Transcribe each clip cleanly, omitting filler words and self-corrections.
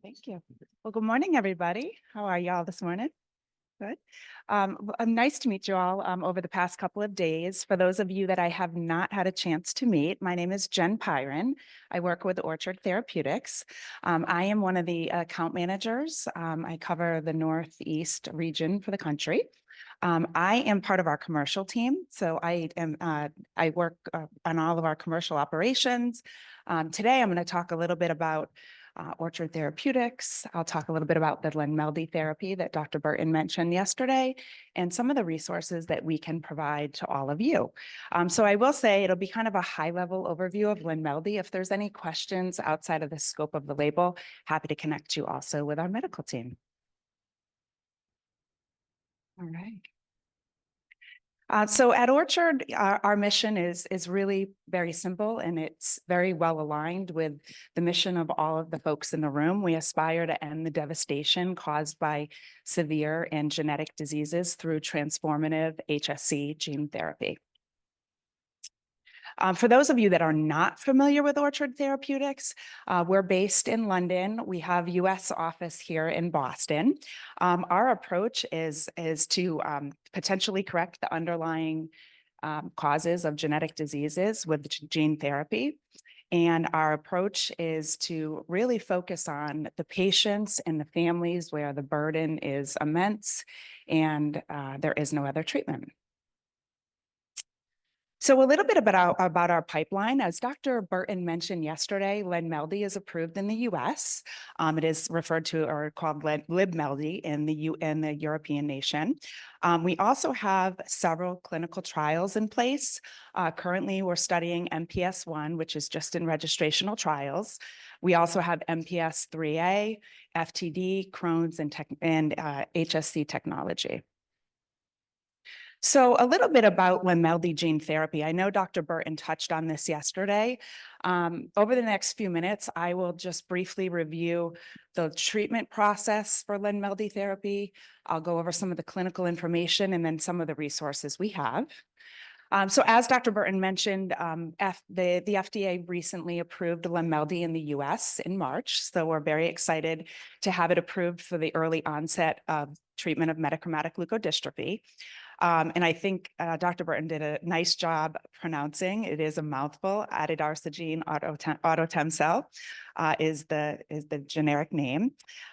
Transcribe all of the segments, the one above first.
Thank you. Well, good morning, everybody. How are y'all this morning? Good. Nice to meet you all over the past couple of days. For those of you that I have not had a chance to meet, my name is Jen Pyron. I work with Orchard Therapeutics. I am one of the account managers. I cover the Northeast region for the country. I am part of our commercial team, so I work on all of our commercial operations. Today, I'm going to talk a little bit about Orchard Therapeutics. I'll talk a little bit about the Lenmeldy therapy that Dr. Burton mentioned yesterday, and some of the resources that we can provide to all of you. So I will say it'll be kind of a high-level overview of Lenmeldy. If there's any questions outside of the scope of the label, happy to connect you also with our medical team. All right. So at Orchard, our mission is really very simple, and it's very well aligned with the mission of all of the folks in the room. We aspire to end the devastation caused by severe and genetic diseases through transformative HSC gene therapy. For those of you that are not familiar with Orchard Therapeutics, we're based in London. We have US office here in Boston. Our approach is to potentially correct the underlying causes of genetic diseases with gene therapy. And our approach is to really focus on the patients and the families where the burden is immense and there is no other treatment. So a little bit about our pipeline. As Dr. Burton mentioned yesterday, Lenmeldy is approved in the US. It is referred to or called Libmeldy in the European nation. We also have several clinical trials in place. Currently, we're studying MPS 1, which is just in registrational trials. We also have MPS 3A, FTD, Crohn's, and HSC technology. So a little bit about Lenmeldy gene therapy. I know Dr. Burton touched on this yesterday. Over the next few minutes, I will just briefly review the treatment process for Lenmeldy therapy. I'll go over some of the clinical information and then some of the resources we have. So as Dr. Burton mentioned, the FDA recently approved Lenmeldy in the US in March. So we're very excited to have it approved for the early onset of treatment of metachromatic leukodystrophy. And I think Dr. Burton did a nice job pronouncing. It is a mouthful. Adidarsogene autotemcel is the generic name.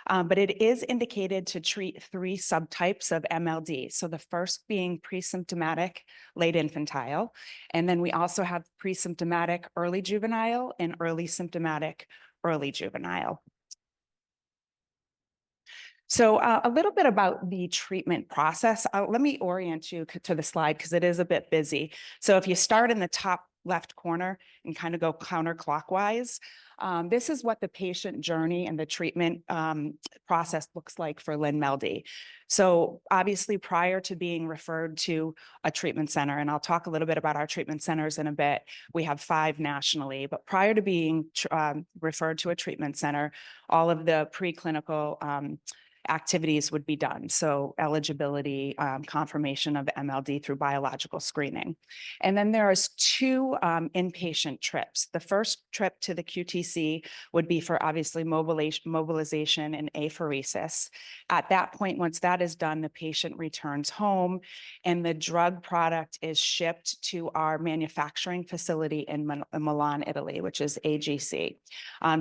But it is indicated to treat 3 subtypes of MLD. So the first being pre-symptomatic late infantile. And then we also have pre-symptomatic early juvenile and early symptomatic early juvenile. So a little bit about the treatment process. Let me orient you to the slide because it is a bit busy. So if you start in the top left corner and kind of go counterclockwise, this is what the patient journey and the treatment process looks like for Lenmeldy. So obviously prior to being referred to a treatment center, and I'll talk a little bit about our treatment centers in a bit, we have 5 nationally, but prior to being referred to a treatment center, all of the preclinical activities would be done. So eligibility, confirmation of MLD through biological screening. And then there's 2 inpatient trips. The first trip to the QTC would be for obviously mobilization and apheresis. At that point, once that is done, the patient returns home and the drug product is shipped to our manufacturing facility in Milan, Italy, which is AGC.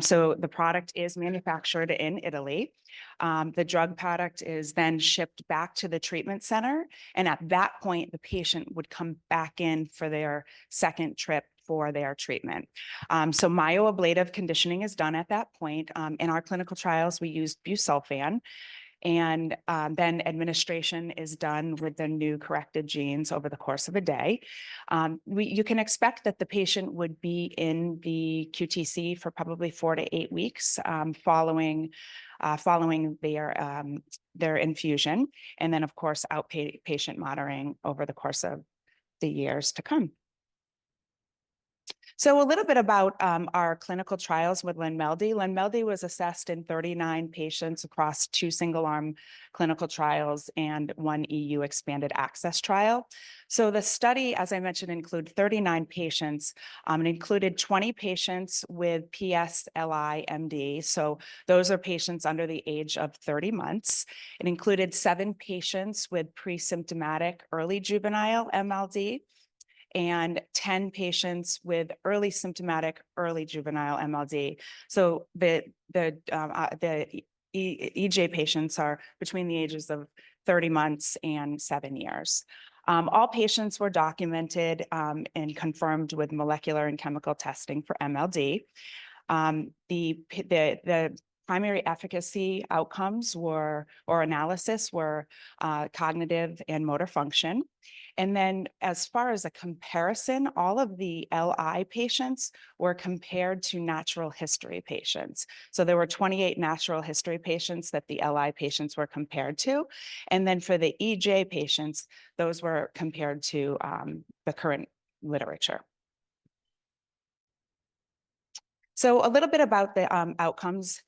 So the product is manufactured in Italy. The drug product is then shipped back to the treatment center. And at that point, the patient would come back in for their second trip for their treatment. So myoablative conditioning is done at that point. In our clinical trials, we used busulfan. And then administration is done with the new corrected genes over the course of a day. You can expect that the patient would be in the QTC for probably 4 to 8 weeks following their infusion, and then of course outpatient monitoring over the course of the years to come. So a little bit about our clinical trials with Lenmeldi. Lenmeldi was assessed in 39 patients across 2 single-arm clinical trials and 1 EU expanded access trial. So the study, as I mentioned, included 39 patients. It included 20 patients with PSLI-MD. So those are patients under the age of 30 months. It included 7 patients with pre-symptomatic early juvenile MLD and 10 patients with early symptomatic early juvenile MLD. So the EJ patients are between the ages of 30 months and 7 years. All patients were documented and confirmed with molecular and chemical testing for MLD. The primary efficacy outcomes or analysis were cognitive and motor function. And then as far as a comparison, all of the LI patients were compared to natural history patients. So there were 28 natural history patients that the LI patients were compared to. And then for the EJ patients, those were compared to the current literature. So a little bit about the outcomes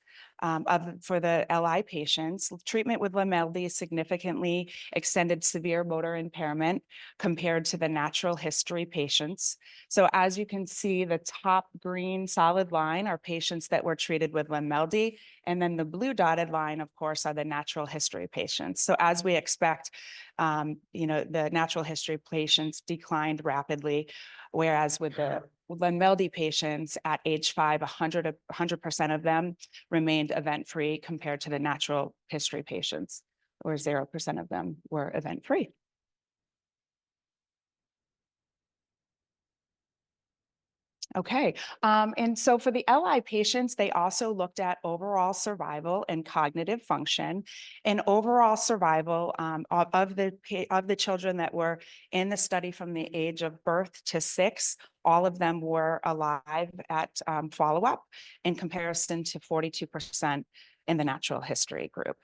for the LI patients. Treatment with Lenmeldi significantly extended severe motor impairment compared to the natural history patients. So as you can see, the top green solid line are patients that were treated with Lenmeldi, and then the blue dotted line, of course, are the natural history patients. So as we expect, the natural history patients declined rapidly, whereas with the Lenmeldi patients at age 5, 100% of them remained event-free compared to the natural history patients, or 0% of them were event-free. Okay, and so for the LI patients, they also looked at overall survival and cognitive function. And overall survival of the children that were in the study from the age of birth to 6, all of them were alive at follow-up, in comparison to 42% in the natural history group.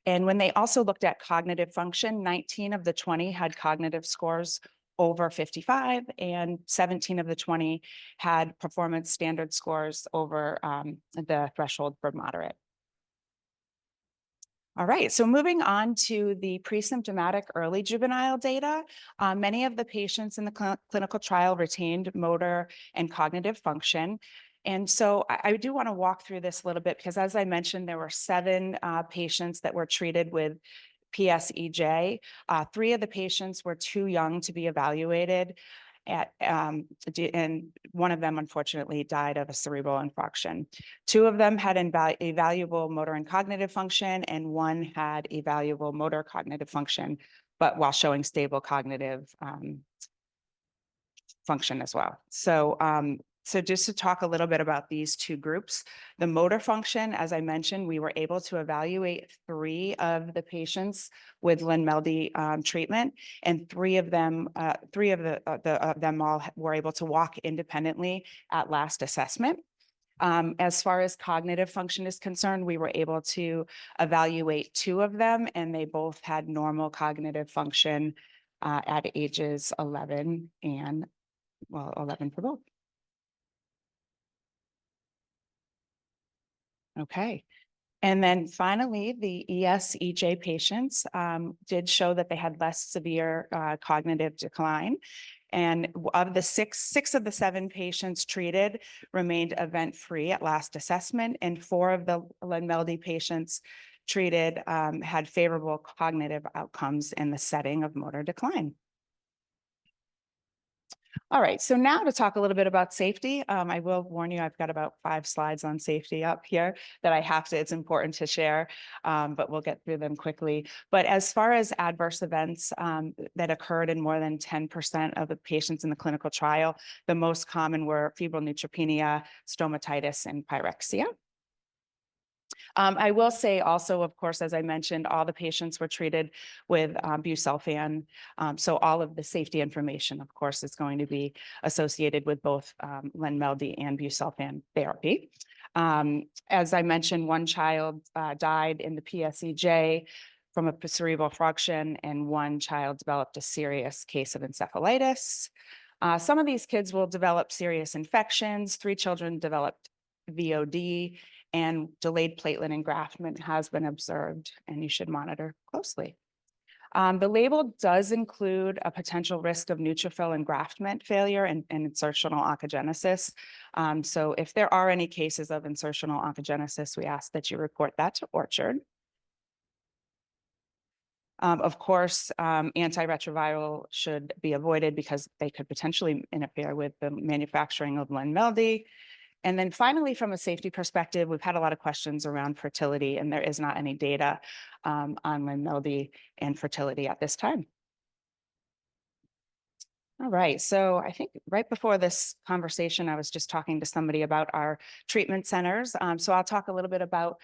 And when they also looked at cognitive function, 19 of the 20 had cognitive scores over 55, and 17 of the 20 had performance standard scores over the threshold for moderate. All right, so moving on to the pre-symptomatic early juvenile data, many of the patients in the clinical trial retained motor and cognitive function. And so I do want to walk through this a little bit because, as I mentioned, there were 7 patients that were treated with PSEJ. 3 of the patients were too young to be evaluated, and one of them unfortunately died of a cerebral infarction. 2 of them had evaluable motor and cognitive function, and 1 had evaluable motor cognitive function, but while showing stable cognitive function as well. So just to talk a little bit about these 2 groups, the motor function, as I mentioned, we were able to evaluate 3 of the patients with Lenmeldi treatment, and 3 of them all were able to walk independently at last assessment. As far as cognitive function is concerned, we were able to evaluate 2 of them, and they both had normal cognitive function at ages 11 and, 11 for both. Okay. And then finally, the ES-EJ patients did show that they had less severe cognitive decline. And of the six of the 7 patients treated remained event-free at last assessment, and 4 of the Lenmeldi patients treated had favorable cognitive outcomes in the setting of motor decline. All right, so now to talk a little bit about safety. I will warn you, I've got about 5 slides on safety up here that it's important to share, but we'll get through them quickly. But as far as adverse events that occurred in more than 10% of the patients in the clinical trial, the most common were febrile neutropenia, stomatitis, and pyrexia. I will say also, of course, as I mentioned, all the patients were treated with busulfan. So all of the safety information, of course, is going to be associated with both Lenmeldi and busulfan therapy. As I mentioned, 1 child died in the PSEJ from a cerebral fraction, and 1 child developed a serious case of encephalitis. Some of these kids will develop serious infections. 3 children developed VOD, and delayed platelet engraftment has been observed, and you should monitor closely. The label does include a potential risk of neutrophil engraftment failure and insertional oncogenesis. So if there are any cases of insertional oncogenesis, we ask that you report that to Orchard. Of course, antiretroviral should be avoided because they could potentially interfere with the manufacturing of Lenmeldy. And then finally, from a safety perspective, we've had a lot of questions around fertility, and there is not any data on Lenmeldy and fertility at this time. All right, so I think right before this conversation, I was just talking to somebody about our treatment centers. So I'll talk a little bit about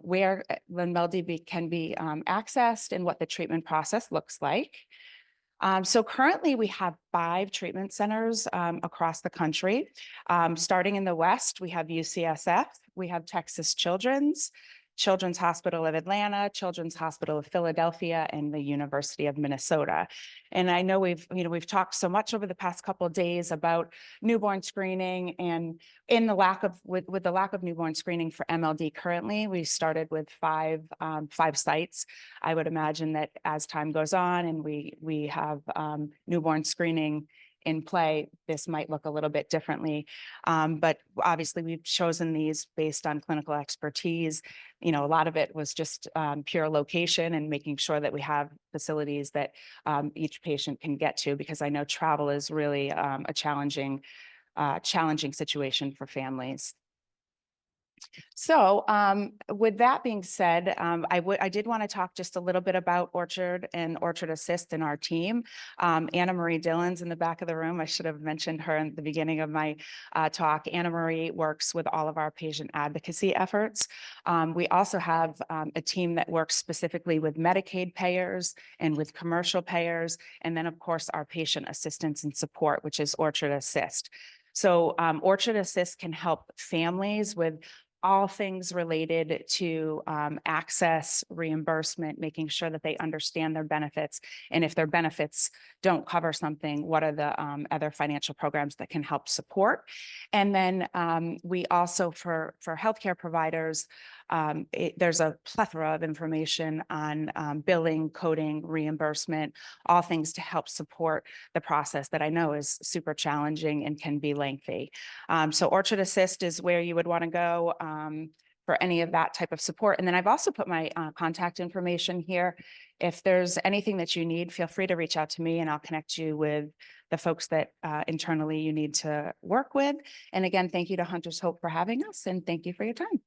where Lenmeldy can be accessed and what the treatment process looks like. So currently we have 5 treatment centers across the country. Starting in the West, we have UCSF, we have Texas Children's Hospital of Atlanta, Children's Hospital of Philadelphia, and the University of Minnesota. And I know we've talked so much over the past couple of days about newborn screening, and with the lack of newborn screening for MLD currently, we started with 5 sites. I would imagine that as time goes on and we have newborn screening in play, this might look a little bit differently. But obviously we've chosen these based on clinical expertise. A lot of it was just pure location and making sure that we have facilities that each patient can get to, because I know travel is really a challenging situation for families. So with that being said, I did want to talk just a little bit about Orchard and Orchard Assist and our team. Anna Marie Dillon's in the back of the room. I should have mentioned her in the beginning of my talk. Anna Marie works with all of our patient advocacy efforts. We also have a team that works specifically with Medicaid payers and with commercial payers. And then, of course, our patient assistance and support, which is Orchard Assist. So Orchard Assist can help families with all things related to access, reimbursement, making sure that they understand their benefits. And if their benefits don't cover something, what are the other financial programs that can help support? And then we also, for healthcare providers, there's a plethora of information on billing, coding, reimbursement, all things to help support the process that I know is super challenging and can be lengthy. So Orchard Assist is where you would want to go for any of that type of support. And then I've also put my contact information here. If there's anything that you need, feel free to reach out to me and I'll connect you with the folks that internally you need to work with. And again, thank you to Hunter's Hope for having us, and thank you for your time.